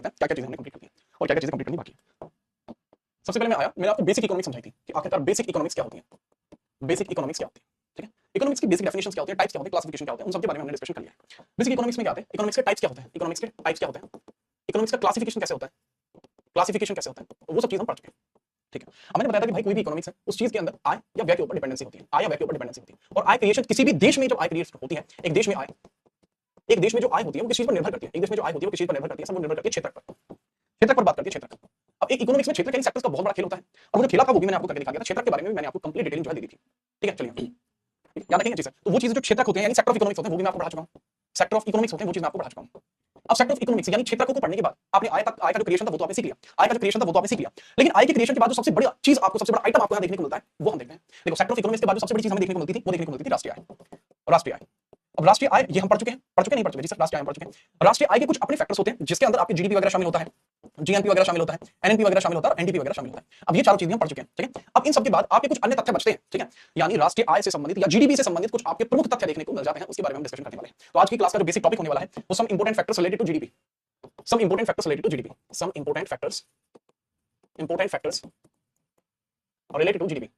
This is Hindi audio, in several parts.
करते हैं क्या क्या चीजें हमने कंप्लीट कर दी और क्या क्या चीजें कंप्लीट करनी बाकी है। सबसे पहले मैं आया, मैंने आपको बेसिक इकोनॉमिक्स समझाई थी कि आखिरकार बेसिक इकोनॉमिक्स क्या होती है, बेसिक इकोनॉमिक्स क्या होती है, ठीक है। इकोनॉमिक्स की बेसिक डेफिनेशंस क्या होती है, टाइप्स क्या होते हैं, क्लासिफिकेशन क्या होते हैं, उन सब के बारे में हमने डिस्कशन कर लिया। बेसिक इकोनॉमिक्स में क्या होते हैं, इकोनॉमिक्स के टाइप्स क्या होते हैं, इकोनॉमिक्स के टाइप्स क्या होते हैं, इकोनॉमिक्स का क्लासिफिकेशन कैसे होता है, क्लासिफिकेशन कैसे होता है, वो सब चीज हम पढ़ चुके हैं, ठीक है। अब मैंने बताया था कि भाई कोई भी इकोनॉमिक्स है उस चीज के अंदर आय या व्यय के ऊपर डिपेंडेंसी होती है, आय या व्यय के ऊपर डिपेंडेंसी होती है। और आय क्रिएशन किसी भी देश में जब आय क्रिएशन होती है, एक देश में आय, एक देश में जो आय होती है वो किस चीज पर निर्भर करती है, एक देश में जो आय होती है वो किस चीज पर निर्भर करती है, सब वो निर्भर करती है क्षेत्र पर, क्षेत्र पर बात करती है, क्षेत्र पर। अब एक इकोनॉमिक्स में क्षेत्र के सेक्टर्स का बहुत बड़ा खेल होता है, और वो जो खेला था वो भी मैंने आपको करके दिखा दिया था, क्षेत्र के बारे में भी मैंने आपको कंप्लीट डिटेलिंग जो है दे दी थी, ठीक है। चलिए याद रखेंगे चीजें, तो वो चीजें जो क्षेत्र होते हैं यानी सेक्टर ऑफ इकोनॉमिक्स होते हैं वो भी मैं आपको पढ़ा चुका हूं, सेक्टर ऑफ इकोनॉमिक्स होते हैं वो चीज मैं आपको पढ़ा चुका हूं। अब सेक्टर ऑफ इकोनॉमिक्स यानी क्षेत्र को पढ़ने के बाद आपने आय तक, आय का जो क्रिएशन था वो तो आपने सीख लिया, आय का जो क्रिएशन था वो तो आपने सीख लिया, लेकिन आय के क्रिएशन के बाद जो सबसे बड़ा चीज आपको, सबसे बड़ा आइटम आपको यहां देखने को मिलता है वो हम देखते हैं। देखो सेक्टर ऑफ इकोनॉमिक्स के बाद जो सबसे बड़ी चीज हमें देखने को मिलती थी वो देखने को मिलती थी राष्ट्रीय आय, राष्ट्रीय आय। अब राष्ट्रीय आय ये हम पढ़ चुके हैं, पढ़ चुके नहीं पढ़ चुके, जी सर राष्ट्रीय आय हम पढ़ चुके हैं। राष्ट्रीय आय के कुछ अपने फैक्टर्स होते हैं जिसके अंदर आपके जीडीपी वगैरह शामिल होता है, जीएनपी वगैरह शामिल होता है, एनएनपी वगैरह शामिल होता है और एनडीपी वगैरह शामिल होता है। अब ये चारों चीजें हम पढ़ चुके हैं, ठीक है। अब इन सब के बाद आपके कुछ अन्य तथ्य बचते हैं, ठीक है, यानी राष्ट्रीय आय से संबंधित या जीडीपी से संबंधित कुछ आपके प्रमुख तथ्य देखने को मिल जाते हैं, उसके बारे में हम डिस्कशन करने वाले हैं। तो आज की क्लास का जो बेसिक टॉपिक होने वाला है वो some important factors related to GDP, some important factors related to GDP, some important factors related to GDP,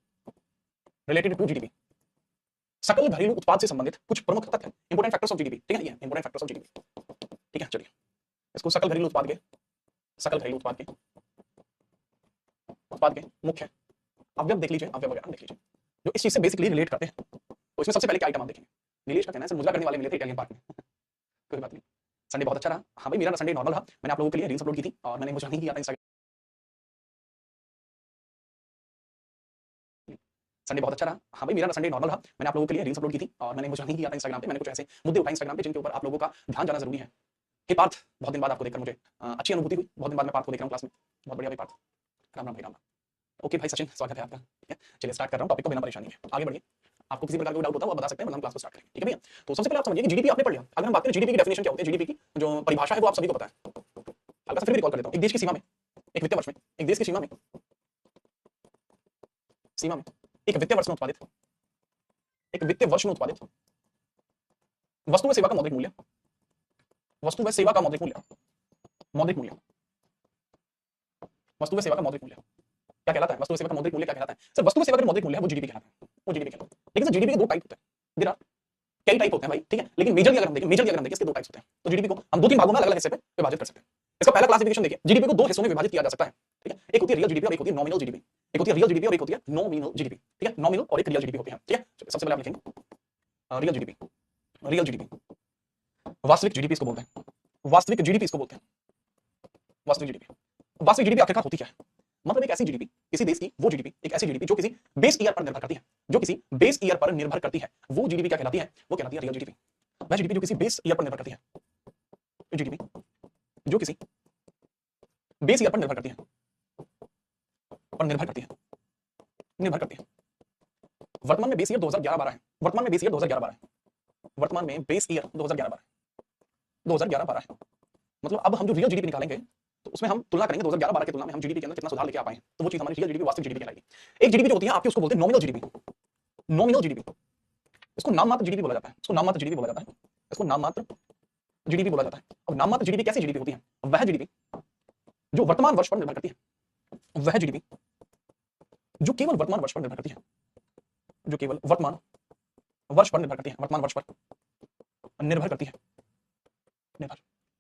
related to GDP, सकल घरेलू उत्पाद से संबंधित कुछ प्रमुख तथ्य, इंपोर्टेंट फैक्टर्स ऑफ जीडीपी, ठीक है, ये इंपोर्टेंट फैक्टर्स ऑफ जीडीपी, ठीक है। चलिए इसको सकल घरेलू उत्पाद के, सकल घरेलू उत्पाद के, उत्पाद के मुख्य अवयव देख लीजिए, अवयव वगैरह देख लीजिए जो इस चीज से बेसिकली रिलेट करते हैं। तो इसमें सबसे पहले क्या आइटम आप देखेंगे, नीलेश का कहना है सर मुजरा करने वाले मिले थे इटालियन पार्क में कोई बात नहीं, संडे बहुत अच्छा रहा। हाँ भाई मेरा संडे नॉर्मल रहा, मैंने आप लोगों के लिए रील्स अपलोड की थी और मैंने मुझे नहीं किया था इंस्टाग्राम, संडे बहुत अच्छा रहा। हाँ भाई मेरा संडे नॉर्मल रहा, मैंने आप लोगों के लिए रील्स अपलोड की थी और मैंने मुझे नहीं किया था इंस्टाग्राम पे, मैंने कुछ ऐसे मुद्दे उठाए इंस्टाग्राम पे जिनके ऊपर आप लोगों का ध्यान जाना जरूरी है। हे पार्थ, बहुत दिन बाद आपको देखकर मुझे अच्छी अनुभूति हुई, बहुत दिन बाद मैं पार्थ को देख रहा हूँ क्लास में, बहुत बढ़िया भाई पार्थ, राम राम भाई राम राम। ओके भाई सचिन स्वागत है आपका, ठीक है। चलिए स्टार्ट कर रहा हूँ टॉपिक को बिना परेशानी के, आगे बढ़िए। आपको किसी प्रकार का डाउट होता है वो बता सकते हैं, वरना हम क्लास को स्टार्ट करेंगे, ठीक है भैया। तो सबसे पहले आप समझिए कि जीडीपी आपने पढ़ लिया। अगर हम बात करें जीडीपी की डेफिनेशन क्या होती है, जीडीपी की जो परिभाषा है वो आप सभी को पता है, हल्का सा फिर भी रिकॉल कर देता हूँ। एक देश की सीमा में, एक वित्तीय वर्ष में, एक देश की सीमा में, सीमा में एक वित्तीय वर्ष में उत्पादित, एक वित्तीय वर्ष में उत्पादित वस्तु व सेवा का मौद्रिक मूल्य, वस्तु व सेवा का मौद्रिक मूल्य, मौद्रिक मूल्य, वस्तु व सेवा का मौद्रिक मूल्य क्या कहलाता है, वस्तु व सेवा का मौद्रिक मूल्य क्या कहलाता है सर, वस्तु व सेवा का मौद्रिक मूल्य है वो जीडीपी कहलाता है, वो जीडीपी कहलाता है। लेकिन सर जीडीपी के दो टाइप होते हैं, देयर आर कई टाइप होते हैं भाई, ठीक है, लेकिन मेजरली अगर हम देखें, मेजरली अगर हम देखें इसके दो टाइप्स होते हैं। तो जीडीपी को हम दो तीन भागों में अलग अलग हिस्से पे विभाजित कर सकते हैं। इसका पहला क्लासिफिकेशन देखिए, जीडीपी को दो हिस्सों में विभाजित किया जा सकता है, ठीक है। एक होती है रियल जीडीपी और एक होती है नॉमिनल जीडीपी, एक होती है रियल जीडीपी और एक होती है नॉमिनल जीडीपी, ठीक है। नॉमिनल और एक रियल जीडीपी होती है, ठीक है। सबसे पहले आप लिखेंगे रियल जीडीपी, रियल जीडीपी, वास्तविक जीडीपी इसको बोलते हैं, वास्तविक जीडीपी इसको बोलते हैं, वास्तविक जीडीपी। वास्तविक जीडीपी आखिरकार होती क्या है, मतलब एक ऐसी जीडीपी, किसी देश की वो जीडीपी, एक ऐसी जीडीपी जो किसी बेस ईयर पर निर्भर करती है, जो किसी बेस ईयर पर निर्भर करती है, वो जीडीपी क्या कहलाती है, वो कहलाती है रियल जीडीपी। वह जीडीपी जो किसी बेस ईयर पर निर्भर करती है, जीडीपी जो किसी बेस ईयर पर निर्भर करती है, और निर्भर करती है, निर्भर करती है। वर्तमान में बेस ईयर 2011-12 है, वर्तमान में बेस ईयर 2011-12 है, वर्तमान में बेस ईयर 2011-12 2011-12 है। मतलब अब हम जो रियल जीडीपी निकालेंगे तो उसमें हम तुलना करेंगे 2011-12 की तुलना में हम जीडीपी के अंदर कितना सुधार लेके आ पाए हैं, तो वो चीज हमारी रियल जीडीपी, वास्तविक जीडीपी कहलाएगी। एक जीडीपी जो होती है आपकी उसको बोलते हैं नॉमिनल जीडीपी, नॉमिनल जीडीपी, इसको नाम मात्र जीडीपी बोला जाता है, इसको नाम मात्र जीडीपी बोला जाता है, इसको नाम मात्र जीडीपी बोला जाता है। अब नाम मात्र जीडीपी कैसी जीडीपी होती है, वह जीडीपी जो वर्तमान वर्ष पर निर्भर करती है, वह जीडीपी जो केवल वर्तमान वर्ष पर निर्भर करती है, जो केवल वर्तमान वर्ष पर निर्भर करती है, वर्तमान वर्ष पर निर्भर करती है, निर्भर,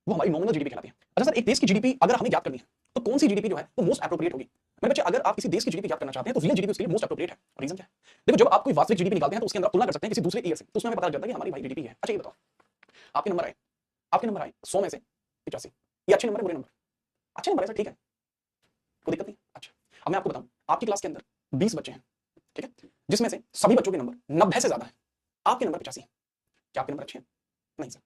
वो हमारी नॉमिनल जीडीपी कहलाती है। अच्छा सर एक देश की जीडीपी अगर हमें याद करनी है तो कौन सी जीडीपी जो है वो मोस्ट एप्रोप्रिएट होगी। मेरे बच्चे अगर आप किसी देश की जीडीपी याद करना चाहते हैं तो रियल जीडीपी उसके लिए मोस्ट एप्रोप्रिएट है। रीजन क्या है, देखो जब आप कोई वास्तविक जीडीपी निकालते हैं तो उसके अंदर तुलना कर सकते हैं किसी दूसरे ईयर से, तो उसमें हमें पता चल जाता है कि हमारी भाई जीडीपी है। अच्छा ये बताओ आपके नंबर आए, आपके नंबर आए 100 में से 85, ये अच्छे नंबर है बुरे नंबर, अच्छे नंबर है सर, ठीक है कोई दिक्कत नहीं। अच्छा अब मैं आपको बताऊं आपकी क्लास के अंदर 20 बच्चे हैं, ठीक है, जिसमें से सभी बच्चों के नंबर 90 से ज्यादा है, आपके नंबर 85 है, क्या आपके नंबर अच्छे हैं, नहीं सर।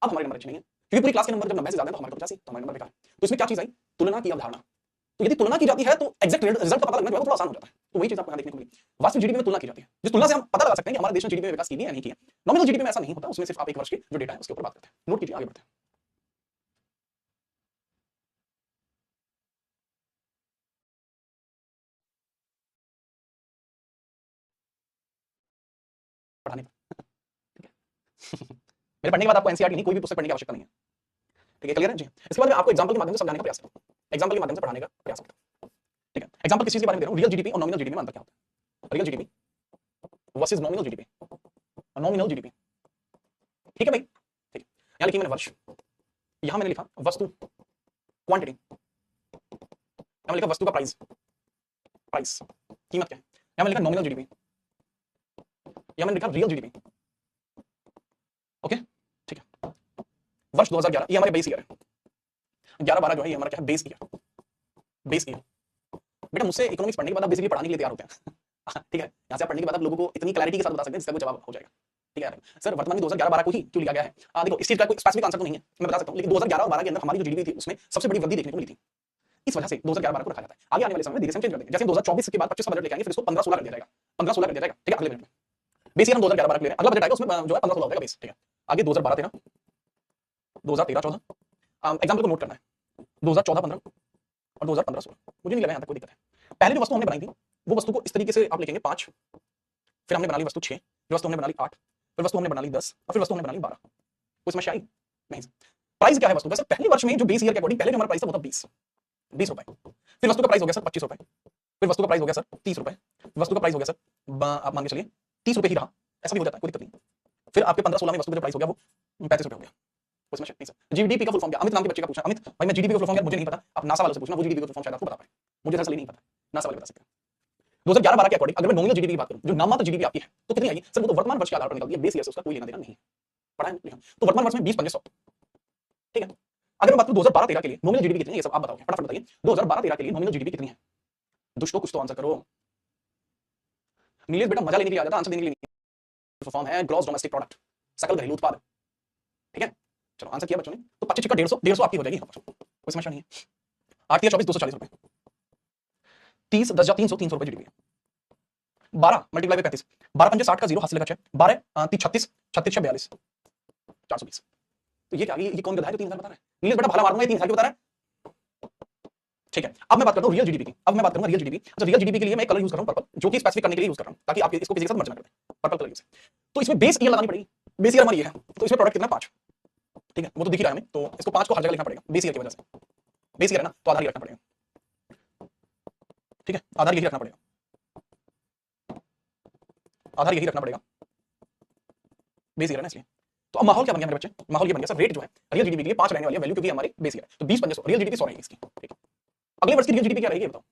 अब हमारे नंबर अच्छे नहीं है क्योंकि पूरी क्लास के नंबर जब 90 से ज्यादा है तो हमारे 85, तो हमारे नंबर बेकार। तो इसमें क्या चीज आई, तुलना की अवधारणा। तो यदि तुलना की जाती है तो एग्जैक्ट रिजल्ट का पता लगना जो है वो थोड़ा आसान हो जाता है। तो वही चीज आपको यहां देखने को मिली, वास्तविक जीडीपी में तुलना की जाती है, जिस तुलना से हम पता लगा सकते हैं कि हमारे देश ने जीडीपी में विकास की है या नहीं किया। नॉमिनल जीडीपी में ऐसा नहीं होता, उसमें सिर्फ आप एक वर्ष के जो डेटा है उसके ऊपर बात करते हैं। नोट कीजिए, आगे बढ़ते हैं। पढ़ाने पर ठीक है मेरे पढ़ने के बाद आपको एनसीईआरटी नहीं कोई भी पुस्तक पढ़ने की आवश्यकता नहीं है, ठीक है, क्लियर है जी। इसके बाद मैं आपको एग्जांपल के माध्यम से समझाने का प्रयास करूंगा, एग्जांपल के माध्यम से पढ़ाने का प्रयास करता हूं। ठीक है, एग्जांपल किस चीज के बारे में दे रहा हूं, रियल जीडीपी और नॉमिनल जीडीपी में अंतर क्या होता है, real GDP versus nominal GDP, nominal GDP. ठीक है भाई, ठीक है। यहां लिखी मैंने वर्ष, यहां मैंने लिखा वस्तु क्वांटिटी, यहां मैंने लिखा वस्तु का प्राइस, प्राइस कीमत क्या है, यहां मैंने लिखा नॉमिनल जीडीपी, यहां मैंने लिखा रियल जीडीपी। ओके, ठीक है। वर्ष 2011 ये हमारे बेस ईयर है, 11-12 जो है ये हमारा क्या है, बेस ईयर, बेस ईयर। बेटा मुझसे इकोनॉमिक्स पढ़ने के बाद आप बेसिकली पढ़ाने के लिए तैयार होते हैं ठीक है, यहां से आप पढ़ने के बाद आप लोगों को इतनी क्लैरिटी के साथ बता सकते हैं जिसका कोई जवाब हो जाएगा। ठीक है सर, वर्तमान में 2011-12 को ही क्यों लिखा गया है, देखो इस चीज का कोई स्पेसिफिक आंसर तो नहीं है, मैं बता सकता हूं, लेकिन 2011 और 12 के अंदर हमारी जो जीडीपी थी उसमें सबसे बड़ी वृद्धि देखने को मिली थी, इस वजह से 2011-12 को रखा जाता है। आगे आने वाले समय में धीरे से चेंज कर देंगे, जैसे 2024 के बाद 25 का बजट लेके आएंगे, फिर इसको 15-16 कर दिया जाएगा, 15-16 कर दिया जाएगा। ठीक है, अगले बजट में बेस ईयर हम 2011-12 के लिए अगला बजट आएगा उसमें जो है 15-16 हो जाएगा बेस। ठीक है, आगे 2012-13, 2013-14 एग्जांपल को नोट करना है, 2014-15 और 2015-16, मुझे नहीं लगा यहां तक कोई दिक्कत है। पहले जो वस्तु हमने बनाई थी वो वस्तु को इस तरीके से आप लिखेंगे 5, फिर हमने बना ली वस्तु 6, फिर वस्तु हमने बना ली 8, फिर वस्तु हमने बना ली 10 और फिर वस्तु हमने बना ली 12। कोई समस्या आई नहीं। प्राइस क्या है वस्तु का सर, पहले वर्ष में जो बेस ईयर के अकॉर्डिंग पहले जो हमारा प्राइस था वो था 20 रुपए, फिर वस्तु का प्राइस हो गया सर 25 रुपए, फिर वस्तु का प्राइस हो गया सर 30 रुपए, वस्तु का प्राइस हो गया सर आप मान के चलिए 30 रुपए ही रहा, ऐसा भी हो जाता है, कोई दिक्कत नहीं। फिर आपके 15-16 में वस्तु का जो प्राइस हो गया वो 35 रुपए हो गया। कोई समस्या नहीं सर। जीडीपी का फुल फॉर्म क्या, अमित नाम के बच्चे का पूछना, अमित भाई मैं जीडीपी का फुल फॉर्म मुझे नहीं पता, आप नासा वालों से पूछना, वो जीडीपी का फुल फॉर्म शायद आपको बता पाए, मुझे असली नहीं पता, नासा वाले बता सकते हैं। 2011-12 के अकॉर्डिंग अगर मैं नॉमिनल जीडीपी की बात करूं, जो नाममात्र जीडीपी आपकी है तो कितनी आएगी सर, वो तो वर्तमान वर्ष के आधार पर निकलती है, बेस ईयर से उसका कोई लेना देना नहीं है, पढ़ा है नहीं। तो वर्तमान वर्ष में 20-2500। ठीक है, अगर मैं बात करूं 2012-13 के लिए नॉमिनल जीडीपी कितनी है, ये सब आप बताओगे, फटाफट बताइए 2012-13 के लिए नॉमिनल जीडीपी कितनी है, दोस्तों कुछ तो आंसर करो। नीलेश बेटा मजा लेने के लिए आ जाता, आंसर देने के लिए नहीं। फॉर्म है ग्रॉस डोमेस्टिक प्रोडक्ट, सकल घरेलू उत्पाद। ठीक है, चलो आंसर किया बच्चों ने, तो 25 का 150 आपकी हो जाएगी यहां पर, कोई समस्या नहीं है। 8 या 24 240 रुपए, 30 10 जा 300 300 रुपए जीडीपी, 12 मल्टीप्लाई बाय 35, 12 पंजे 60 का 0 हाथ से लगा 6, 12 36 36 42 420। तो ये क्या, ये कौन गधा है जो 3000 बता रहा है, नीलेश बेटा भला मारूंगा, ये 3000 क्यों बता रहा है। ठीक है, अब मैं बात करता हूं रियल जीडीपी की, अब मैं बात करूंगा रियल जीडीपी। अच्छा रियल जीडीपी के लिए मैं कलर यूज कर रहा हूं पर्पल, जो कि स्पेसिफिक करने के लिए यूज कर रहा हूं ताकि आप इसको किसी के साथ मर्ज ना कर दें, पर्पल कलर यूज। तो इसमें बेस ईयर लगानी पड़ेगी, बेस ईयर हमारी ये है, तो इसमें प्रोडक्ट कितना 5। ठीक है, वो तो दिख ही रहा है हमें, तो इसको 5 को हर जगह लिखना पड़ेगा बेस ईयर की वजह से, बेस ईयर है ना तो आधार ही रखना पड़ेगा। ठीक है, आधार यही रखना पड़ेगा, आधार यही रखना पड़ेगा, बेस ईयर है ना इसलिए। तो अब माहौल क्या बन गया मेरे बच्चे, माहौल ये बन गया सर, रेट जो है रियल जीडीपी के लिए 5 रहने वाली है वैल्यू, क्योंकि हमारी बेस ईयर है, तो 20 पंजे 100 रियल जीडीपी 100 रहेगी इसकी। ठीक है, अगले वर्ष की रियल जीडीपी क्या रहेगी बताओ,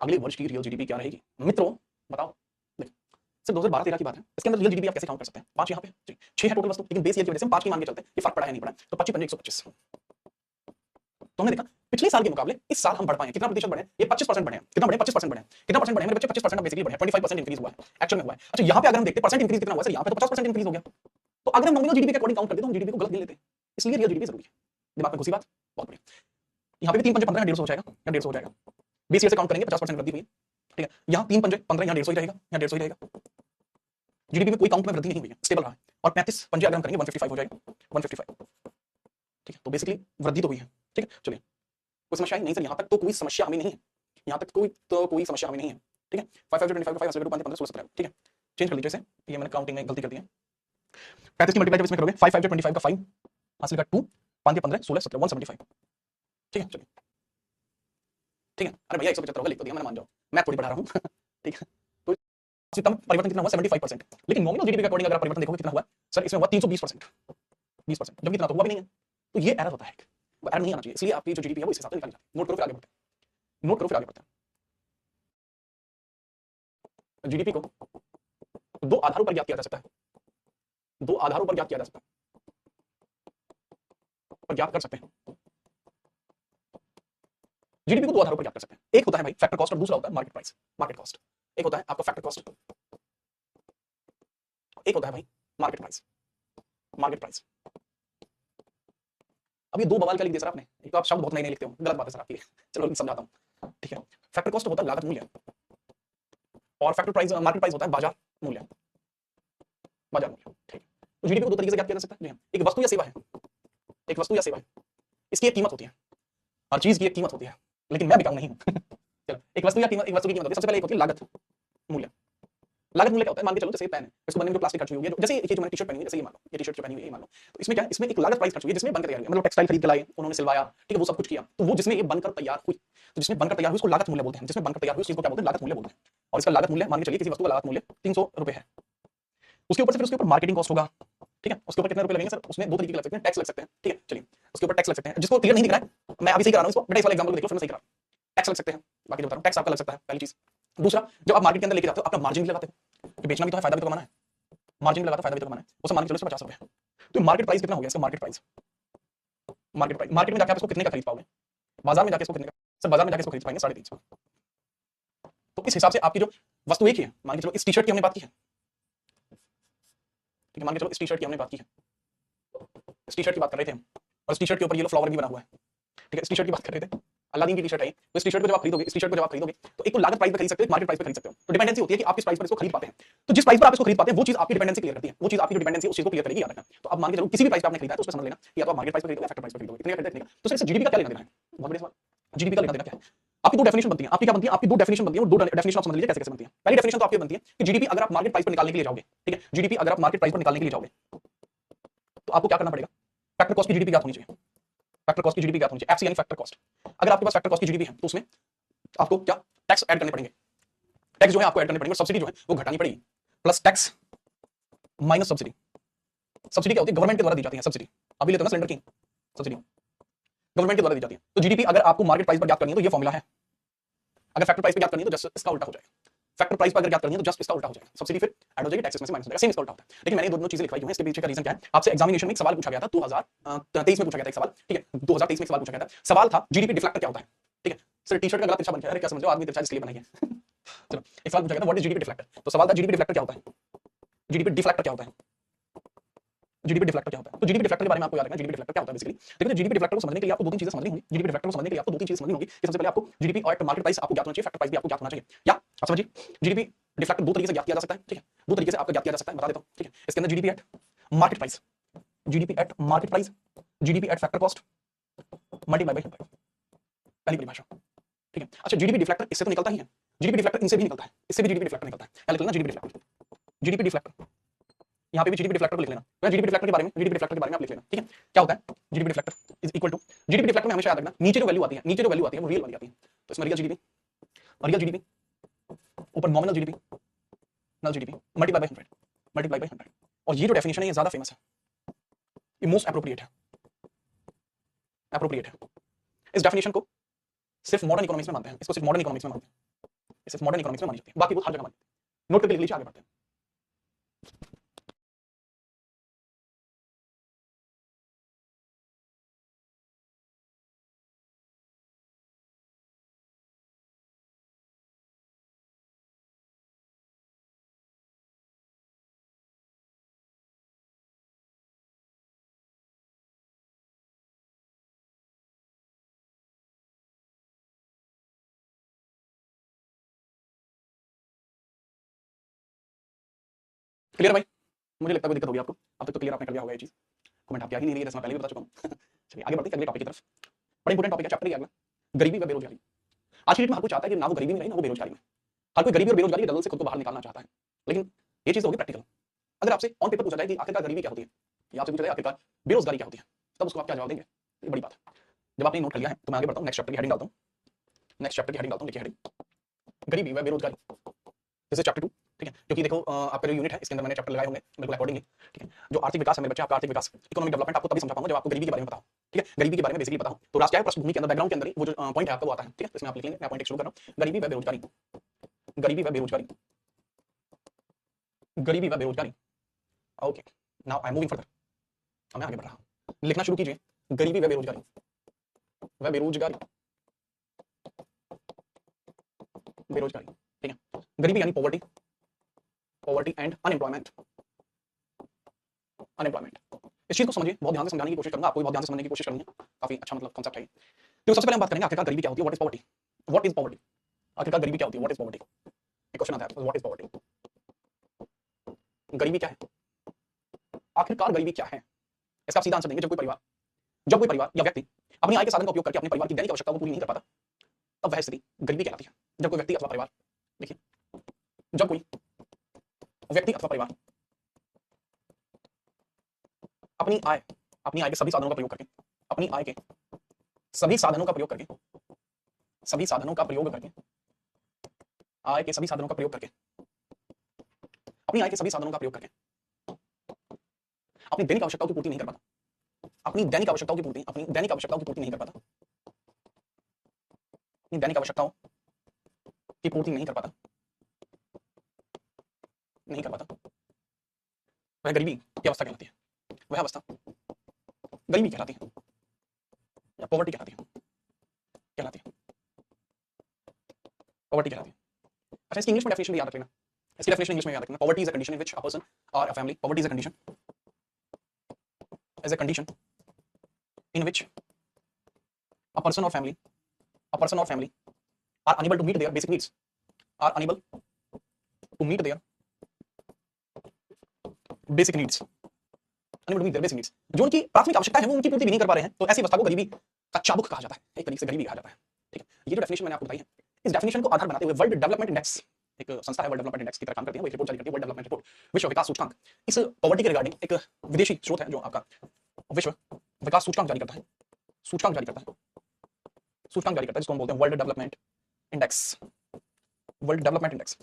अगले वर्ष की रियल जीडीपी क्या रहेगी मित्रों बताओ। देखो सर 2012-13 की बात है, इसके अंदर रियल जीडीपी आप कैसे काउंट कर सकते हैं, 5 यहाँ पे 6 है टोटल वस्तु, लेकिन बेस ईयर की वजह से हम 5 की मान के चलते हैं, ये फर्क पड़ा है नहीं पड़ा, तो 25 पंजे 125। तो हमने देखा पिछले साल के मुकाबले इस साल हम बढ़ पाए, कितना प्रतिशत बढ़े, ये 25% बढ़े, कितना बढ़े 25% बढ़े, कितना परसेंट बढ़े मेरे बच्चे, 25% बेसिकली बढ़े, 25% इंक्रीज हुआ है एक्चुअल में हुआ है। अच्छा यहाँ पे अगर हम देखते हैं परसेंट इंक्रीज कितना हुआ सर, यहाँ पे तो 50% इंक्रीज हो गया, तो अगर हम नॉमिनल जीडीपी के अकॉर्डिंग काउंट करते तो हम जीडीपी को गलत गिन लेते, इसलिए रियल जीडीपी जरूरी है। दिमाग में घुसी बात, बहुत बढ़िया। यहाँ पे भी 3 पंजे 15 150 हो जाएगा, या 150 हो जाएगा, बेस ईयर से काउंट करेंगे 50% वृद्धि हुई है। ठीक है, यहाँ 3 पंजे 15 यहाँ 150 ही रहेगा, यहाँ 150 ही रहेगा, जीडीपी में कोई काउंट में वृद्धि नहीं हुई है, स्टेबल रहा है। और 35 पंजे अगर हम करेंगे 155 हो जाएगा, 155। ठीक है, तो बेसिकली वृद्धि तो हुई है। ठीक है, चलिए कोई समस्या नहीं सर, यहाँ तक तो कोई समस्या हमें नहीं है, यहाँ तक कोई समस्या हमें नहीं है। ठीक है, 5 5 25 का 5 15 16 17। ठीक है, चेंज कर लीजिए इसे, ये मैंने काउंटिंग में गलती कर दी है। 35 की मल्टीप्लाई जब इसमें करोगे 5 5 25 का 5 हासिल का 2 5 15 16 17 175। ठीक है चलिए, ठीक है, अरे भैया 175 होगा लिख तो दिया मैंने, मान जाओ मैं थोड़ी पढ़ा रहा हूँ ठीक है, तो अधिकतम परिवर्तन कितना हुआ 75%, लेकिन नॉमिनल जीडीपी के अकॉर्डिंग अगर आप परिवर्तन देखोगे कितना हुआ सर, इसमें हुआ 320%, 20%, जब इतना तो हुआ भी नहीं है, तो ये एरर होता है, वो एरर नहीं आना चाहिए, इसलिए आपकी जो जीडीपी है वो इस हिसाब से निकाली जाती है। नोट करो फिर आगे बढ़ते हैं, नोट करो फिर आगे बढ़ते हैं। जीडीपी को 2 आधारों पर ज्ञात किया जा सकता है, 2 आधारों पर ज्ञात किया जा सकता है, पर ज्ञात कर सकते हैं जीडीपी को 2 आधारों पर ज्ञात कर सकते हैं, एक होता है भाई फैक्टर कॉस्ट और दूसरा होता है मार्केट प्राइस, मार्केट कॉस्ट। एक होता है आपका फैक्टर कॉस्ट, एक होता है भाई मार्केट प्राइस, मार्केट प्राइस। अब ये 2 बवाल क्या लिख दिया सर आपने, एक तो आप शब्द बहुत नए नए लिखते हो, गलत बात है सर आपकी, चलो समझाता हूं। ठीक है, फैक्टर कॉस्ट होता है लागत मूल्य, और फैक्टर प्राइस मार्केट प्राइस होता है बाजार मूल्य, बाजार मूल्य। ठीक है, तो जीडीपी को 2 तरीके से ज्ञात किया जा सकता है। जी हां, एक वस्तु या सेवा है, एक वस्तु या सेवा है, इसकी एक कीमत होती है, हर चीज की एक कीमत होती है, लेकिन मैं बिकाऊ नहीं हूं चलो, एक वस्तु या कीमत, एक वस्तु की कीमत होती है, सबसे पहले एक होती है लागत मूल्य, लागत मूल्य क्या होता है? मान के चलो जैसे पेन है, इसको बनने में जो प्लास्टिक खर्च हुई होगी, जैसे ये जो मैंने टी-शर्ट पहनी है, जैसे ये मान लो, ये टी-शर्ट जो पहनी हुई है ये मान लो, तो इसमें क्या है, इसमें एक लागत प्राइस खर्च हुई है जिसमें बनकर तैयार हुई है, मतलब टेक्सटाइल खरीद के लाए, उन्होंने सिलवाया, ठीक है, वो सब कुछ किया, तो वो जिसमें ये बनकर तैयार हुई, तो जिसमें बनकर तैयार हुई उसको लागत मूल्य बोलते हैं, जिसमें बनकर तैयार हुई उस चीज को क्या बोलते हैं? लागत मूल्य बोलते हैं। और इसका लागत मूल्य मान के चलिए किसी वस्तु का लागत मूल्य 300 रुपए है, उसके ऊपर से फिर उसके ऊपर मार्केटिंग कॉस्ट होगा, ठीक है, उसके ऊपर कितने रुपए लगेंगे सर? उसमें दो तरीके लग सकते हैं, टैक्स लग सकते हैं, ठीक है, चलिए उसके ऊपर टैक्स लग सकते हैं, जिसको क्लियर नहीं दिख रहा है मैं अभी सही करा रहा हूं इसको, बेटा इस वाले एग्जांपल को देख लो, फिर मैं सही करा रहा हूं। टैक्स लग सकते हैं, बाकी जो बता रहा हूं, टैक्स आपका लग सकता है, पहली चीज। दूसरा, जब आप मार्केट के अंदर लेके जाते हो, अपना मार्जिन भी लगाते हो, कि बेचना भी तो है, फायदा भी तो कमाना है, मार्जिन भी लगाते हो, फायदा भी तो कमाना है, उसे मान के चलो 50 रुपए, तो मार्केट प्राइस कितना हो गया इसका? मार्केट प्राइस, मार्केट में जाके आप इसको कितने का खरीद पाओगे? बाजार में जाके इसको कितने का, सर बाजार में जाके इसको खरीद पाएंगे 350। तो इस हिसाब से आपकी जो वस्तु एक ही है, मान के चलो इस टी शर्ट की हमने बात की है, ठीक है, मान के चलो इस टी शर्ट की हमने बात की है, इस टी शर्ट की बात कर रहे थे हम, और इस टी शर्ट के ऊपर ये लो फ्लावर भी बना हुआ है, ठीक है, इस टी शर्ट की बात कर रहे थे, अलादीन की टी शर्ट है, तो इस टी शर्ट को जब आप खरीदोगे, इस टी शर्ट को जब आप खरीदोगे, तो एक तो लागत प्राइस पे खरीद सकते हो, एक मार्केट प्राइस पे खरीद सकते हो, तो डिपेंडेंसी होती है कि आप किस प्राइस पर इसको खरीद पाते हैं, तो जिस प्राइस पर आप इसको खरीद पाते हैं वो चीज आपकी डिपेंडेंसी क्लियर करती है, वो चीज आपकी जो डिपेंडेंसी उस चीज को क्लियर करेगी, याद रखना। तो आप मान के चलो किसी भी प्राइस पे आपने खरीदा है तो उसको समझ लेना कि या तो आप मार्केट प्राइस पे खरीदोगे या फैक्टर प्राइस पे खरीदोगे, इतने का खरीदने का, तो सर इससे जीडीपी का क्या लेना देना है? बहुत बढ़िया सवाल, जीडीपी का लेना देना क्या है? आपकी दो डेफिनेशन बनती है, आपकी क्या बनती है? आपकी दो डेफिनेशन बनती है, और दो डेफिनेशन आप समझ लीजिए कैसे कैसे बनती है। पहली डेफिनेशन तो आपकी बनती है कि जीडीपी अगर आप मार्केट प्राइस पर निकालने के लिए जाओगे, ठीक है, जीडीपी अगर आप मार्केट प्राइस पर निकालने के लिए जाओगे तो आपको क्या करना पड़ेगा? फैक्टर कॉस्ट की जीडीपी ज्ञात होनी चाहिए, फैक्टर कॉस्ट की जीडीपी ज्ञात होनी चाहिए, एफसी यानी फैक्टर कॉस्ट। अगर आपके पास फैक्टर कॉस्ट की जीडीपी है तो उसमें आपको क्या टैक्स ऐड करने पड़ेंगे, टैक्स जो है आपको ऐड करने पड़ेंगे, और सब्सिडी जो है वो घटानी पड़ेगी, plus tax minus subsidy. Subsidy क्या होती है? गवर्नमेंट के द्वारा दी जाती है सब्सिडी, अभी लेते हो ना सिलेंडर की सब्सिडी, गवर्नमेंट के द्वारा दी जाती है। तो जीडीपी अगर आपको मार्केट प्राइस पर ज्ञात करनी है तो ये फॉर्मूला है, अगर फैक्टर प्राइस पर ज्ञात करनी है तो जस्ट इसका उल्टा हो जाएगा, फैक्टर प्राइस पर अगर ज्ञात करनी है तो जस्ट इसका उल्टा हो जाएगा, सब्सिडी फिर ऐड हो जाएगी, टैक्सेस में से माइनस हो जाएगा, सेम इसका उल्टा होता है। लेकिन मैंने दोनों चीजें लिखवाई हुई हैं, इसके पीछे का रीजन क्या है? आपसे एग्जामिनेशन में एक सवाल पूछा गया था 2023 में, पूछा गया था एक सवाल, ठीक है, 2023 में एक सवाल पूछा गया था, सवाल था जीडीपी डिफ्लेक्टर क्या होता है, ठीक है, सर टी शर्ट का गला तिरछा बन गया, अरे क्या समझ रहे हो, आदमी तिरछा इसलिए बनाई है। चलो एक सवाल पूछा गया था व्हाट इज जीडीपी डिफ्लेक्टर, तो सवाल था जीडीपी डिफ्लेक्टर क्या होता है, जीडीपी डिफ्लेक्टर क्या होता है, जीडीपी डिफ्लेक्टर क्या होता है? तो जीडीपी डिफ्लेक्टर के बारे में आपको याद रखना, जीडीपी डिफ्लेक्टर क्या होता है बेसिकली। देखो जीडीपी डिफ्लेक्टर को समझने के लिए आपको दो तीन चीजें समझनी होंगी, जीडीपी डिफ्लेक्टर को समझने के लिए आपको दो तीन चीजें समझनी होंगी कि सबसे पहले आपको जीडीपी और मार्केट प्राइस आपको ज्ञात होना चाहिए, फैक्टर प्राइस भी आपको ज्ञात होना चाहिए, या आप समझिए जीडीपी डिफ्लेक्टर दो तरीके से ज्ञात किया जा सकता है, ठीक है, दो तरीके से आपका ज्ञात किया जा सकता है, बता देता हूं, ठीक है, इसके अंदर GDP at market price, GDP at market price, GDP at factor cost multiply by 100, पहली परिभाषा, ठीक है। अच्छा जीडीपी डिफ्लेक्टर इससे तो निकलता ही है, जीडीपी डिफ्लेक्टर इनसे भी निकलता है, इससे भी जीडीपी डिफ्लेक्टर निकलता है, क्या लिख लेना जीडीपी डिफ्लेक्टर, जीडीपी डिफ्लेक्टर, यहाँ पे भी जीडीपी डिफ्लेक्टर को लिख लेना, जीडीपी डिफ्लेक्टर के बारे में, जीडीपी डिफ्लेक्टर के बारे में आप लिख लेना, ठीक है, क्या होता है GDP deflector is equal to, GDP deflector में हमेशा याद रखना नीचे जो वैल्यू आती है, नीचे जो वैल्यू आती है वो रियल वाली आती है, तो इसमें रियल जीडीपी, रियल जीडीपी ऊपर नॉमिनल जीडीपी, नल GDP multiply by 100, multiply by 100, और ये जो डेफिनेशन है ये ज्यादा फेमस है, ये मोस्ट एप्रोप्रिएट है, एप्रोप्रिएट है। इस डेफिनेशन को सिर्फ मॉडर्न इकोनॉमिक्स में मानते हैं, इसको सिर्फ मॉडर्न इकोनॉमिक्स में मानते हैं, सिर्फ मॉडर्न इकोनॉमिक्स में मानी जाती है, बाकी वो हर जगह मानते हैं। नोट करके लिख लीजिए, आगे बढ़ते हैं। क्लियर भाई? मुझे लगता है कोई दिक्कत होगी आपको, अब तक तो क्लियर आपने कर लिया होगा ये चीज, कमेंट आप क्या ही नहीं रही है, जैसे मैं पहले भी बता चुका हूं। चलिए आगे बढ़ते हैं अगले टॉपिक की तरफ, बड़ा इंपॉर्टेंट टॉपिक है चैप्टर ये अगला, गरीबी व बेरोजगारी। आज की डेट में हर कोई चाहता है कि ना वो गरीबी में रहे ना वो बेरोजगारी में, हर कोई गरीबी और बेरोजगारी के दलदल से खुद को बाहर निकालना चाहता है, लेकिन ये चीज होगी प्रैक्टिकल। अगर आपसे ऑन पेपर पूछा जाए कि आखिरकार गरीबी क्या होती है, या आपसे पूछा जाए आखिरकार बेरोजगारी क्या होती है, तब उसको आप क्या जवाब देंगे? ये बड़ी बात है। जब आपने नोट कर लिया है तो मैं आगे बढ़ता हूँ, नेक्स्ट चैप्टर की हेडिंग डालता हूँ, नेक्स्ट चैप्टर की हेडिंग डालता हूँ, लिखिए हेडिंग गरीबी व बेरोजगारी, दिस इज चैप्टर 2, ठीक है, क्योंकि देखो आपका जो यूनिट है इसके अंदर मैंने चैप्टर लगाए होंगे बिल्कुल अकॉर्डिंगली, ठीक है। जो आर्थिक विकास है मेरे बच्चे, आपका आर्थिक विकास, इकोनॉमिक डेवलपमेंट आपको तभी समझा पाऊंगा जब आपको गरीबी के बारे में पता हो, ठीक है, गरीबी के बारे में बेसिकली पता हो। तो राष्ट्र क्या है, पृष्ठभूमि के अंदर, बैकग्राउंड के अंदर ही वो जो पॉइंट है आपका वो आता है, ठीक है, तो इसमें आप लिख लेंगे, मैं पॉइंट शुरू कर रहा हूं, गरीबी व बेरोजगारी, गरीबी व बेरोजगारी, गरीबी व बेरोजगारी, okay, now I am moving further, अब मैं आगे बढ़ रहा हूं, लिखना शुरू कीजिए, गरीबी व बेरोजगारी, व बेरोजगारी, बेरोजगारी, ठीक है, गरीबी यानी poverty, poverty and unemployment, unemployment, इस चीज को समझिए, बहुत ध्यान से समझाने की कोशिश करूंगा, आपको भी बहुत ध्यान से समझने की कोशिश करूंगा, काफी अच्छा मतलब कांसेप्ट है। तो सबसे पहले हम बात करेंगे आखिरकार गरीबी क्या होती है, what is poverty, what is poverty, आखिरकार गरीबी क्या होती है, व्हाट इज पॉवर्टी, एक क्वेश्चन आता है, व्हाट इज पॉवर्टी, गरीबी क्या है, आखिरकार गरीबी क्या है, इसका आप सीधा आंसर देंगे जब कोई परिवार या व्यक्ति अपनी आय के साधन का उपयोग करके अपने परिवार की दैनिक आवश्यकताओं को पूरी नहीं कर पाता, तब वह स्थिति गरीबी कहलाती है। जब कोई व्यक्ति अथवा परिवार, देखिए, जब कोई व्यक्ति अथवा परिवार अपनी आय के सभी साधनों का प्रयोग करके, अपनी आय के सभी साधनों का प्रयोग करके, सभी साधनों का प्रयोग करके, आय के सभी साधनों का प्रयोग करके, अपनी आय के सभी साधनों का प्रयोग करके अपनी दैनिक आवश्यकताओं की पूर्ति नहीं कर पाता, अपनी दैनिक आवश्यकताओं की पूर्ति, अपनी दैनिक आवश्यकताओं की पूर्ति नहीं कर पाता, अपनी दैनिक आवश्यकताओं की पूर्ति नहीं कर पाता, नहीं कर पाता, वह गरीबी की अवस्था कहलाती है, वह अवस्था गरीबी कहलाती है या पॉवर्टी कहलाती है, पॉवर्टी कहलाती है। अच्छा, इसकी इंग्लिश में डेफिनेशन भी याद रख लेना, इसकी डेफिनेशन इंग्लिश में याद रखना। Poverty is a condition in which a person or a family, poverty is a condition in which a person or family are unable to meet their basic needs, are unable to meet their basic needs, unable to meet their basic needs, जो उनकी प्राथमिक आवश्यकता है वो उनकी पूर्ति भी नहीं कर पा रहे हैं, तो ऐसी अवस्था को गरीबी का चाबुक कहा जाता है, एक तरीके से गरीबी कहा जाता है। ठीक है, ये जो डेफिनेशन मैंने आपको बताई है, इस डेफिनेशन को आधार बनाते हुए वर्ल्ड डेवलपमेंट इंडेक्स, एक संस्था है वर्ल्ड डेवलपमेंट इंडेक्स की तरह काम करती है, वो एक रिपोर्ट जारी करती है, वर्ल्ड डेवलपमेंट रिपोर्ट, विश्व विकास सूचकांक। इस पॉवर्टी के रिगार्डिंग एक विदेशी स्रोत है जो आपका विश्व विकास सूचकांक जारी करता है, सूचकांक जारी करता है, सूचकांक जारी करता है, जिसको हम बोलते हैं world development index, world development index,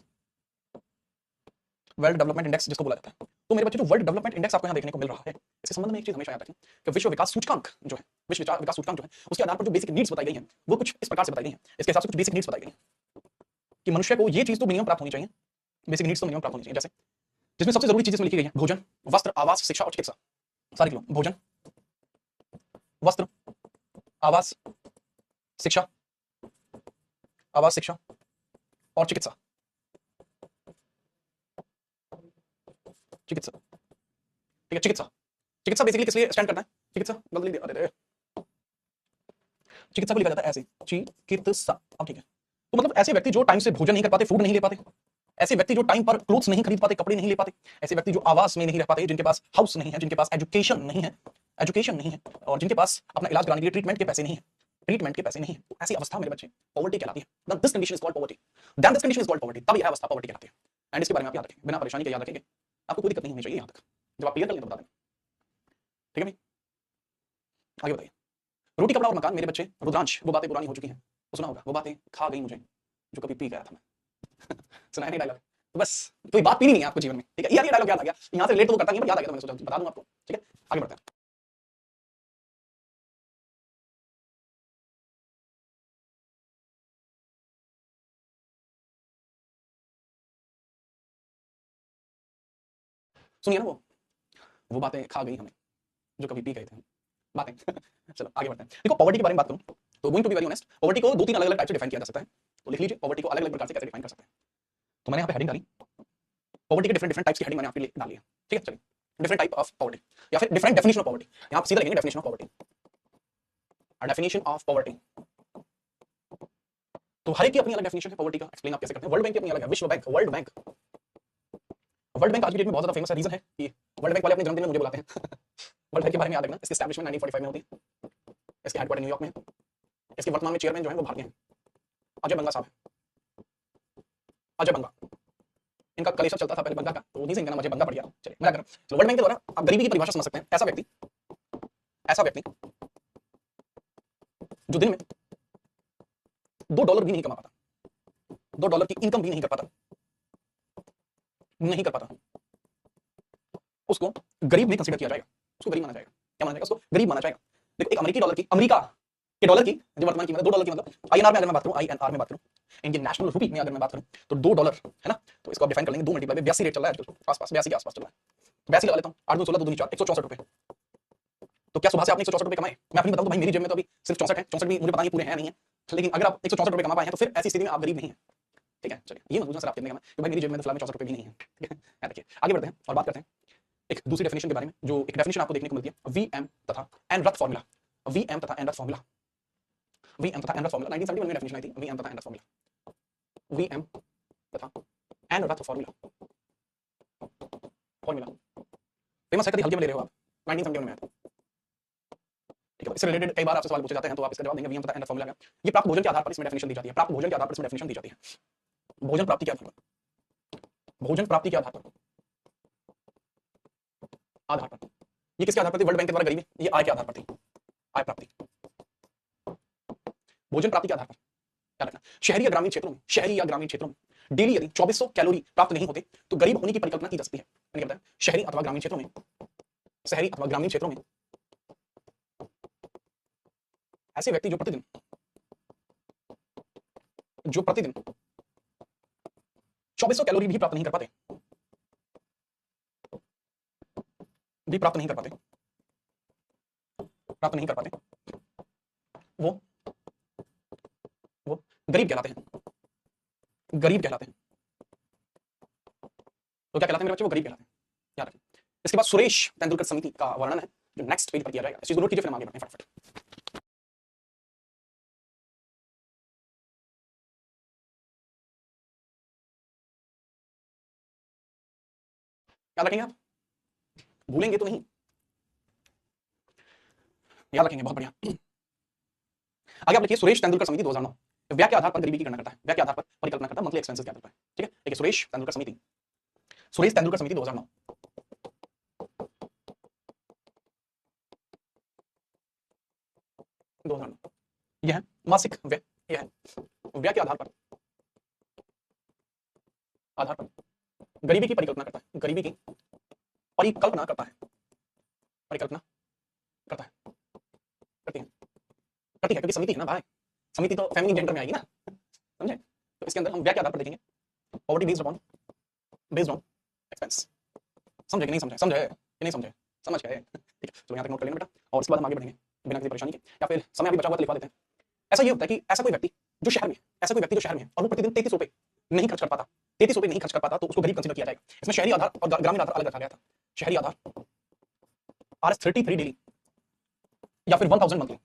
world development index जिसको बोला जाता है। तो मेरे बच्चे जो वर्ल्ड डेवलपमेंट इंडेक्स आपको यहाँ देखने को मिल रहा है, इसके संबंध में एक चीज हमेशा याद रखें कि विश्व विकास सूचकांक जो है, विश्व विकास सूचकांक जो है, उसके आधार पर जो बेसिक नीड्स बताई गई हैं वो कुछ इस प्रकार से बताई गई हैं, इसके हिसाब से कुछ बेसिक नीड्स बताई गई हैं कि मनुष्य को ये चीज तो मिनिमम प्राप्त होनी चाहिए, बेसिक नीड्स तो मिनिमम प्राप्त होनी चाहिए, जैसे जिसमें सबसे जरूरी चीजें इसमें लिखी गई हैं, भोजन, वस्त्र, आवास, शिक्षा और चिकित्सा, सारे किलो, भोजन, वस्त्र, आवास, शिक्षा, आवास, शिक्षा और चिकित्सा, चिकित्सा, ठीक है, चिकित्सा, चिकित्सा बेसिकली किस लिए स्टैंड करता है, चिकित्सा गलत लिख दिया, अरे चिकित्सा को लिखा जाता है ऐसे, चिकित्सा। अब ठीक है, तो मतलब ऐसे व्यक्ति जो टाइम से भोजन नहीं कर पाते, फूड नहीं ले पाते, ऐसे व्यक्ति जो टाइम पर क्लोथ्स नहीं खरीद पाते, कपड़े नहीं ले पाते, ऐसे व्यक्ति जो आवास में नहीं रह पाते, जिनके पास हाउस नहीं है, जिनके पास एजुकेशन नहीं है, और जिनके पास अपना इलाज कराने के लिए ट्रीटमेंट के पैसे नहीं है, तो ऐसी अवस्था मेरे बच्चे पॉवर्टी कहलाती है। This condition is called poverty, then this condition is called poverty, तब यह अवस्था पॉवर्टी कहलाती है। एंड इसके बारे में आप याद रखेंगे, बिना परेशानी के याद रखेंगे, आपको कोई दिक्कत नहीं होनी चाहिए यहाँ तक, जब आप क्लियर कर लें तो बता दें, ठीक है भाई। आगे बताइए, रोटी कपड़ा और मकान, मेरे बच्चे रुद्रांश, वो बातें पुरानी हो चुकी हैं, तो सुना होगा, वो बातें खा गई मुझे जो कभी पी गया था मैं सुनाया नहीं डायलॉग, तो बस कोई बात पीनी नहीं है आपको जीवन में, ठीक है, यार ये डायलॉग याद आ गया, यहाँ से रिलेट तो करता नहीं, याद आ गया तो मैंने सोचा बता दूं आपको, ठीक है। आगे बढ़ते हैं, सुनिए ना, वो बातें खा गई हमें जो कभी पी गए थे बातें चलो आगे बढ़ते हैं। देखो, पॉवर्टी के बारे में बात करूं तो going to be very honest, poverty को दो तीन अलग अलग टाइप से डिफाइन किया जा सकता है, तो लिख लीजिए पॉवर्टी को अलग अलग प्रकार से कैसे डिफाइन कर सकते हैं। तो मैंने यहाँ पे हेडिंग डाली, पॉवर्टी के डिफरेंट टाइप्स की हेडिंग मैंने आपके लिए डाली है, ठीक है। चलिए, डिफरेंट टाइप ऑफ पॉवर्टी या फिर डिफरेंट डेफिनेशन ऑफ पॉवर्टी, यहाँ सीधा लिखेंगे definition of poverty, definition of poverty. तो हर एक की अपनी अलग डेफिनेशन है पॉवर्टी का, एक्सप्लेन आप कैसे करते हैं। वर्ल्ड बैंक की अपनी अलग है, विश्व बैंक, वर्ल्ड बैंक आज की डेट में बहुत ज्यादा फेमस है, रीजन है कि वर्ल्ड बैंक वाले अपने जन्मदिन में मुझे बुलाते हैं वर्ल्ड बैंक के बारे में याद रखना, इसकी एस्टैब्लिशमेंट 1945 में होती है, इसके हेडक्वार्टर न्यूयॉर्क में है, इसके वर्तमान में चेयरमैन जो है वो भारतीय हैं, अजय बंगा साहब है, अजय बंगा, इनका कलेशा चलता था पहले बंगा का, तो उन्हीं से इनका नाम अजय बंगा पड़ गया। चलिए मैं करूं, तो वर्ल्ड बैंक के द्वारा आप गरीबी की परिभाषा समझ सकते हैं, ऐसा व्यक्ति जो दिन में $2 भी नहीं कमा पाता, $2 की इनकम भी नहीं कर पाता, उसको गरीब नहीं कंसीडर किया जाएगा, उसको गरीब माना जाएगा। क्या माना जाएगा? उसको गरीब माना जाएगा। देखो, एक अमेरिका के डॉलर की जो वर्तमान कीमत है, $2 की, मतलब आईएनआर में अगर मैं बात करूं, इंडियन नेशनल रूपी में अगर मैं बात करूं तो $2 है ना, तो इसको आप डिफाइन कर लेंगे 2 मल्टीप्लाई में 82 रेट चल रहा है आजकल, आसपास 82 के आसपास चल रहा है, 82 लगा लेता हूं, 8 2 16 2 2 4 164 रुपए। तो क्या सुबह से आपने 164 रुपए कमाए? मैं अपनी बताऊं तो भाई मेरी जेब में तो अभी सिर्फ 64 है, 64 भी मुझे पता नहीं पूरे हैं नहीं है, लेकिन अगर आप 164 रुपए कमा पाए हैं तो फिर ऐसी स्थिति में आप गरीब नहीं है, ठीक है। चलिए, ये मत पूछना सर आप कितने कमाए, कि भाई मेरी जेब में तो फिलहाल 64 रुपए भी नहीं है, ठीक है। देखिए, आगे बढ़ते हैं और बात करते हैं एक दूसरी डेफिनेशन के बारे में, जो एक डेफिनेशन आपको देखने को मिलती है, वीएम तथा एन रथ फार्मूला, वीएम तथा एन रथ फार्मूला, 1971 में डेफिनेशन आई थी, वीएम तथा एन रथ फार्मूला, वीएम तथा एन रथ फार्मूला, फेमस है, कभी हल्के में ले रहे हो आप, 1971 में आया था, ठीक है। इससे रिलेटेड कई बार आपसे सवाल पूछे जाते हैं, तो आप इसका जवाब देंगे वीएम तथा एन रथ फार्मूला का। ये प्राप्त भोजन के आधार पर इसमें डेफिनेशन दी जाती है, प्राप्त भोजन के आधार पर इसमें डेफिनेशन दी जाती है, भोजन प्राप्ति के आधार पर, भोजन प्राप्ति के आधार पर आधार पर। ये किसके आधार पर थी? वर्ल्ड बैंक के द्वारा गरीबी, ये आय के आधार पर थी, आय प्राप्ति, भोजन प्राप्ति के आधार पर। क्या रखना? शहरी या ग्रामीण क्षेत्रों में, शहरी या ग्रामीण क्षेत्रों में डेली यदि 2400 कैलोरी प्राप्त नहीं होते तो गरीब होने की परिकल्पना की जा सकती है। मैंने क्या बताया? शहरी अथवा ग्रामीण क्षेत्रों में, शहरी अथवा ग्रामीण क्षेत्रों में ऐसे व्यक्ति जो प्रतिदिन 2400 कैलोरी भी प्राप्त नहीं कर पाते, प्राप्त नहीं कर पाते, वो गरीब कहलाते हैं, गरीब कहलाते हैं। तो क्या कहलाते हैं मेरे बच्चे? वो गरीब कहलाते हैं, याद रखें। इसके बाद सुरेश तेंदुलकर समिति का वर्णन है जो नेक्स्ट पेज पर किया जाएगा, इस चीज को नोट कीजिए, फिर हम आगे बढ़ते हैं फटाफट। याद रखेंगे आप, भूलेंगे तो नहीं, याद रखेंगे, बहुत बढ़िया। आगे आप लिखिए, सुरेश तेंदुलकर समिति 2009 व्यय के आधार पर गरीबी की गणना करता है, व्यय के आधार पर परिकल्पना करता है, मंथली एक्सपेंसेस क्या करता है, ठीक है। देखिए सुरेश तेंदुलकर समिति 2009 यह है मासिक व्यय, यह है व्यय के आधार पर गरीबी की परिकल्पना करता है, गरीबी की परिकल्पना करता है, परिकल्पना करता है, करती है क्योंकि समिति है ना भाई, समिति तो फेमिनिन जेंडर में आएगी ना, समझे। तो इसके अंदर हम व्यय के आधार पर देखेंगे, पॉवर्टी बेस्ड ऑन एक्सपेंस। समझे कि नहीं समझे? समझे कि नहीं समझे? समझ गए, ठीक है। चलो यहाँ तक नोट कर लेंगे बेटा, और उसके बाद हम आगे बढ़ेंगे बिना किसी परेशानी के, या फिर समय अभी बचा हुआ तो लिखवा देते हैं। ऐसा ये होता है कि ऐसा कोई व्यक्ति जो शहर में, ऐसा कोई व्यक्ति जो शहर में और वो प्रतिदिन 33 रुपए नहीं खर्च कर पाता, 33 रुपए नहीं खर्च कर पाता, तो उसको गरीब कंसीडर किया जाएगा। इसमें शहरी आधार और ग्रामीण आधार अलग रखा गया था। शहरी आधार RS33 डेली या फिर 1000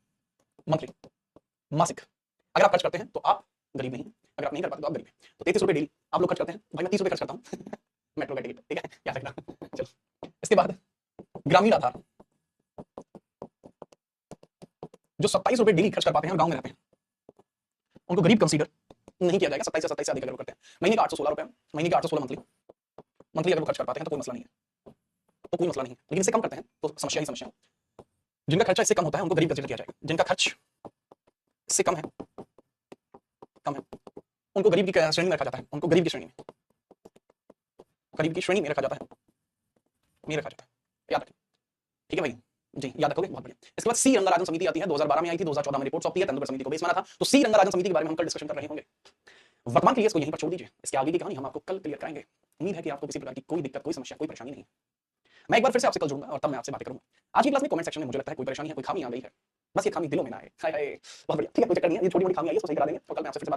मंथली मासिक। अगर आप खर्च करते हैं तो आप गरीब नहीं, अगर आप नहीं कर पाते तो आप गरीब हैं। तो 33 रुपए डेली आप लोग खर्च करते हैं, भाई मैं 30 रुपए खर्च करता हूँ मेट्रो का टिकट, ठीक है, याद रखना। चलो इसके बाद ग्रामीण आधार, जो 27 रुपए डेली खर्च कर पाते हैं और गांव में रहते हैं उनको गरीब कंसीडर नहीं किया जाएगा। 27 से 27 से अधिक अगर वो करते हैं, महीने का 816 रुपए, महीने का 816 मंथली अगर वो खर्च कर पाते हैं तो कोई मसला नहीं है, तो कोई मसला नहीं है। लेकिन इससे कम करते हैं तो समस्या ही समस्या। जिनका खर्चा इससे कम होता है उनको गरीब कंसीडर किया जाएगा। जिनका खर्च इससे कम है उनको गरीब की श्रेणी में रखा जाता है, उनको गरीब की श्रेणी में रखा जाता है, याद रखें, ठीक है भाई जी, याद रखोगे, बहुत बढ़िया। इसके बाद सी रंगाराजन समिति आती है, 2012 में आई थी, 2014 में रिपोर्ट सौंपी है, तेंदुलकर समिति को बेस माना था। तो सी रंगाराजन समिति के बारे में हम कल डिस्कशन कर रहे होंगे। वर्तमान के लिए इसको यहीं पर छोड़ दीजिए, इसके आगे की कहानी हम आपको कल क्लियर कराएंगे। उम्मीद है कि आपको किसी प्रकार की कोई दिक्कत, कोई समस्या, कोई परेशानी नहीं। मैं एक बार फिर से आपसे कल जुड़ूंगा और तब मैं आपसे बात करूंगा। आज की क्लास में कमेंट सेक्शन में मुझे लगता है कोई परेशानी है, कोई खामी आ गई है, बस ये खामी दिलों में ना आए। हाय हाय, बहुत बढ़िया, ठीक है, कोई चक्कर नहीं है, ये छोटी मोटी खामी आई है, इसको सही करा देंगे, तो कल मैं आपसे फिर से बात